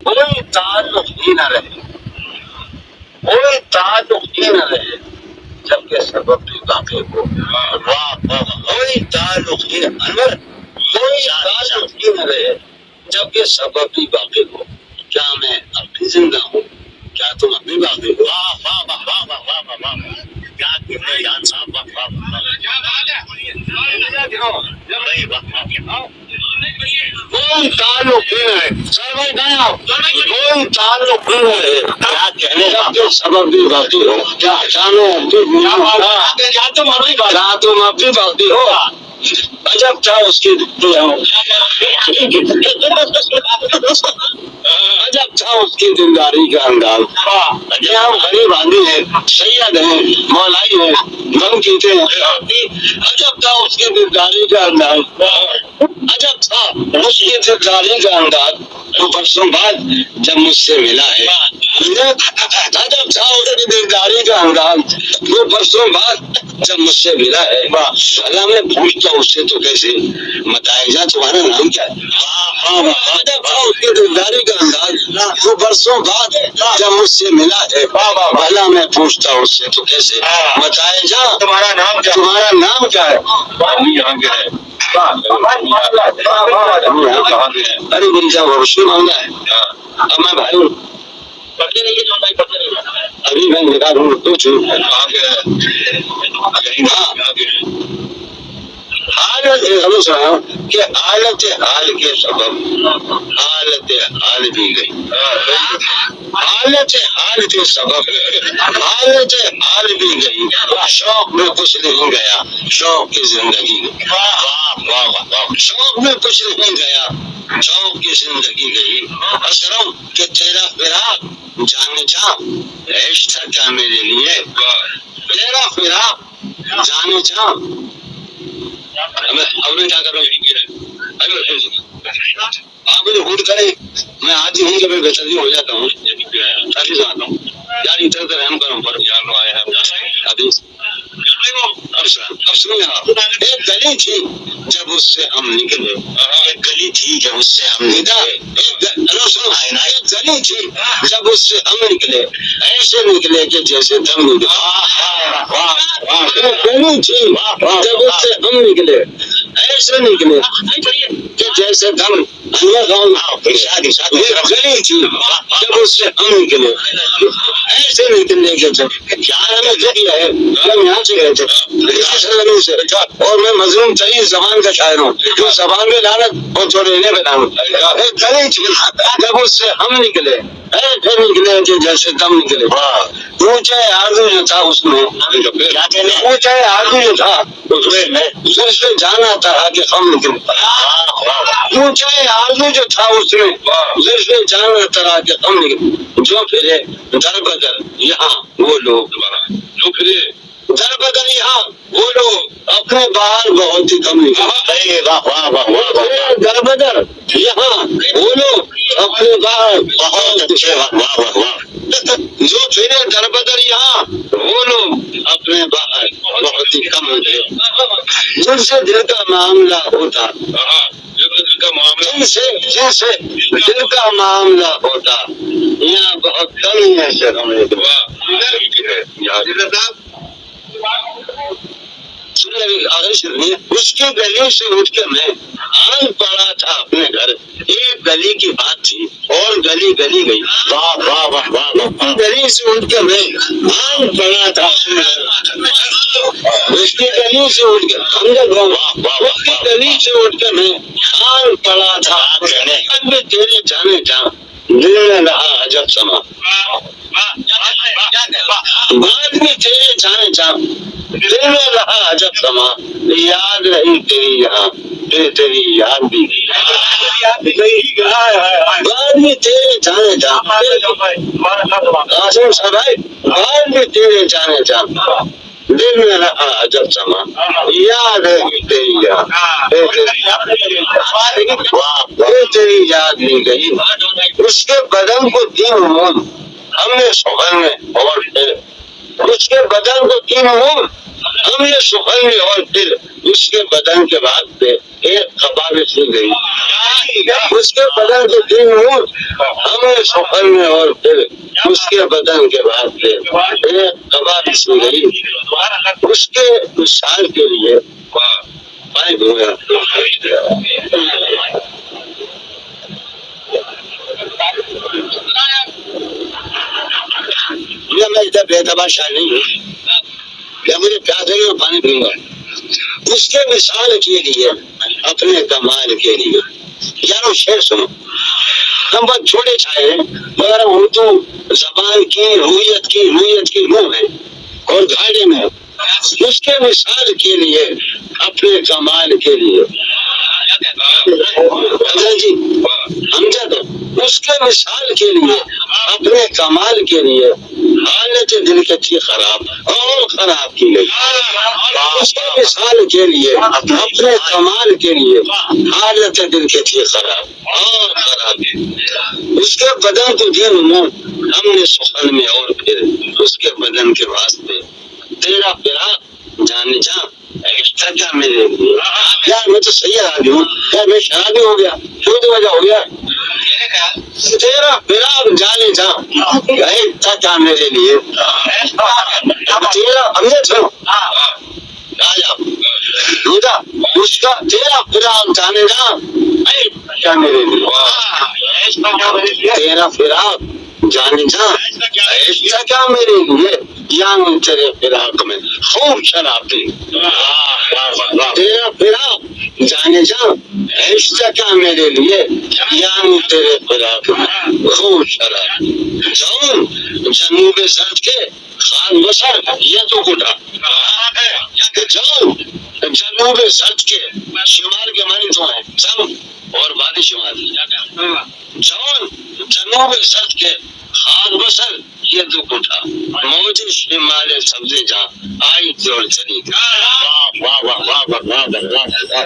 کوئی تعلق ہی نہ رہے، کوئی تعلق ہی نہ رہے جبکہ سبب بھی باقی ہو۔ کوئی تعلق ہی انور، کوئی تعلق ہی نہ رہے جبکہ سبب بھی باقی ہو۔ کیا میں اب بھی زندہ ہوں؟ کیا تم اب بھی باقی ہو؟ واہ واہ واہ واہ واہ واہ واہ واہ، کیا کہتے ہیں جان صاحب، واہ واہ واہ، کیا بات ہے۔ کوئی تعلق ہی نہ ہے، سر بھائی گایا، کوئی تعلق ہی نہ ہے کیا کہنے کا جو سبب بھی باقی ہو۔ کیا تم اب بھی باقی ہو؟ عجب تھا اس کی عجب تھا اس کی دینداری کا انداز۔ یہ ہم غریب آدمی ہیں، سید ہیں، مولائی ہیں، غم کیتے ہیں، عجب تھا اس کی دینداری کا انداز، عجب تھا اس کی دینداری کا انداز تو برسوں بعد جب مجھ سے ملا ہے، عجب تھا اس کی دینداری کا انداز وہ برسوں بعد جب مجھ سے ملا ہے۔ اللہ میں پوچھتا اس سے تو کیسے بتائے جا تمہارا نام کیا ہے؟ عجب تھا اس کی دینداری کا انداز وہ برسوں بعد جب مجھ سے ملا ہے، اللہ میں پوچھتا اس سے تو کیسے بتائے جا تمہارا نام کیا، تمہارا نام کیا ہے؟ یہاں کے ہے ارے بنجا روشنی مانگا ہے، اب میں بھائی ہوں ابھی میں نکال ہوں تو کہ حالت حال کے سبب حالت حال دی گئی، حالت حال کے سبب حالت حال دی گئی، شوق میں کچھ نہیں گیا، شوق کی زندگی گئی، شوق میں کچھ نہیں گیا، شوق کی زندگی گئی، اسرم کہ تیرا فراق جانے جا عشق تھا کیا میرے لیے، تیرا فراق جانے جا۔ اب میں کیا کر رہا ہوں، آپ مجھے خود کریں، میں آج ہوں کہ میں بہتر ہو جاتا ہوں، کافی جاتا ہوں یار، ادھر ادھر رحم کروں پر یار آئے ہیں اب سنیں آپ، ایک گلی تھی جب اس سے ہم نکلے، ایک گلی تھی جب اس سے ہم نکلے، ایک گلی تھی جب اس سے ہم نکلے، ایسے نکلے کہ جیسے دم نکلے، ایک گلی تھی جب اس سے ہم نکلے، ایسے نکلے کہ جیسے دم گلی تھی جب اس سے ہم نکلے، ایسے نکلنے کے کیا ہمیں ذریعہ ہے، ہم یہاں سے گئے تھے سے، اور میں مظلوم ترین زبان کا شاعر ہوں، جو زبان میں لعنت اور تھوڑے انہیں بنا ہوں، گلی تھی جب اس سے ہم نکلے، ایسے نکلے کہ جیسے دم نکلے، اونچے آرزو جو تھا اس میں، اونچے آرزو جو تھا اس میں جانا تھا کہ ہم نکلے، اونچے آرزو جو تھا اس میں جانا تھا کہ ہم نکلے، جو پھرے در بدر یہاں وہ لوگ، جو پھرے در بدر یہاں وہ لوگ اپنے باہر بہت ہی کم نکلے، در بدر یہاں وہ لوگ اپنے باہر بہت جو پھرے در بدر یہاں وہ لوگ اپنے باہر بہت ہی کم نکلے، جن سے دل کا معاملہ ہوتا، جن سے دل کا معاملہ ہوتا، یہاں بہت کم ہی ایسے ہم نے اس کی گلی سے اٹھ کے میں آن پڑا تھا اپنے گھر، ایک گلی کی بات تھی اور گلی گلی گئی، گلی سے اٹھ کے میں آن پڑا تھا اپنے گھر، اس کی گلی سے اٹھ کے اس کی گلی سے اٹھ کے میں آن پڑا تھا تیرے جانے جا دل میں رہا عجب سما، بعد میں تیرے جانے جا دل میں رہا عجب سما، یاد رہی تیری یہاں تیری یاد بھی بعد میں تیرے جانے جا، بعد میں تیرے جانے جا دل میں رہا عجب سما، یاد رہی تیری یاد تیری یاد نہیں گئی، اس کے بدن کو تین مون ہم نے سوگن میں اور اس کے بدن کو تین مون ہم نے سخن میں اور پھر اس کے بدن کے بعد پہ ایک قباوت ہو گئی، اس کے بدن کے 3 اونٹ، ہم نے سخن میں اور پھر اس کے بدن کے بعد پہ ایک قباوت ہو گئی، اس کے مثال کے لیے پائے ہوئے میں ادھر بے تباشا نہیں ہوں، کیا مجھے پیاس لگے میں پانی پیوں گا، اس کے مثال کے لیے، اپنے کمال کے لیے۔ یارو شعر سنو، ہم بہت چھوٹے چھائے ہیں مگر ہم اردو زبان کی رویت کی روح ہے اور گھاڑے میں اس کے مثال کے لیے، اپنے کمال کے لیے جی امجد، اس کے مثال کے لیے، اپنے کمال کے لیے حالت دل کے تھی خراب اور خراب کی گئی، اس کے مثال کے لیے، اپنے کمال کے لیے حالت دل کے تھی خراب اور خراب کی، اس کے بدن کو دیا ہم نے سخن میں اور پھر اس کے بدن کے واسطے تیرا فراق جانے جا ایکسٹرا کیا میرے یار، میں تو صحیح آدمی ہوں یار، میں شرابی ہو گیا، کیوں تو وجہ ہو گیا، تیرا فراق جانے جا ایکسٹرا کیا میرے لیے، تیرا ہمیں سنو اس کا تیرا فراق جانے جا کیا میرے لیے، تیرا فراق جانے جا ایسا کیا میرے لیے، یعنی تیرے فراق میں خوب شرابی، تیرا فراق جانے جا ایسا کیا میرے لیے، یعنی تیرے فراق میں خوب شرابی، جاؤں جنوب زرد کے خان بسر یہ تو کٹا، جاؤں جنوب زرد کے شمال کے معنی تو ہے سب اور بادی شمال، جاؤں جنوب زرد کے خان بسر یہ تو کٹا، موج شمال سبزے جا آئی جوڑ چلی، واہ واہ واہ واہ واہ واہ واہ۔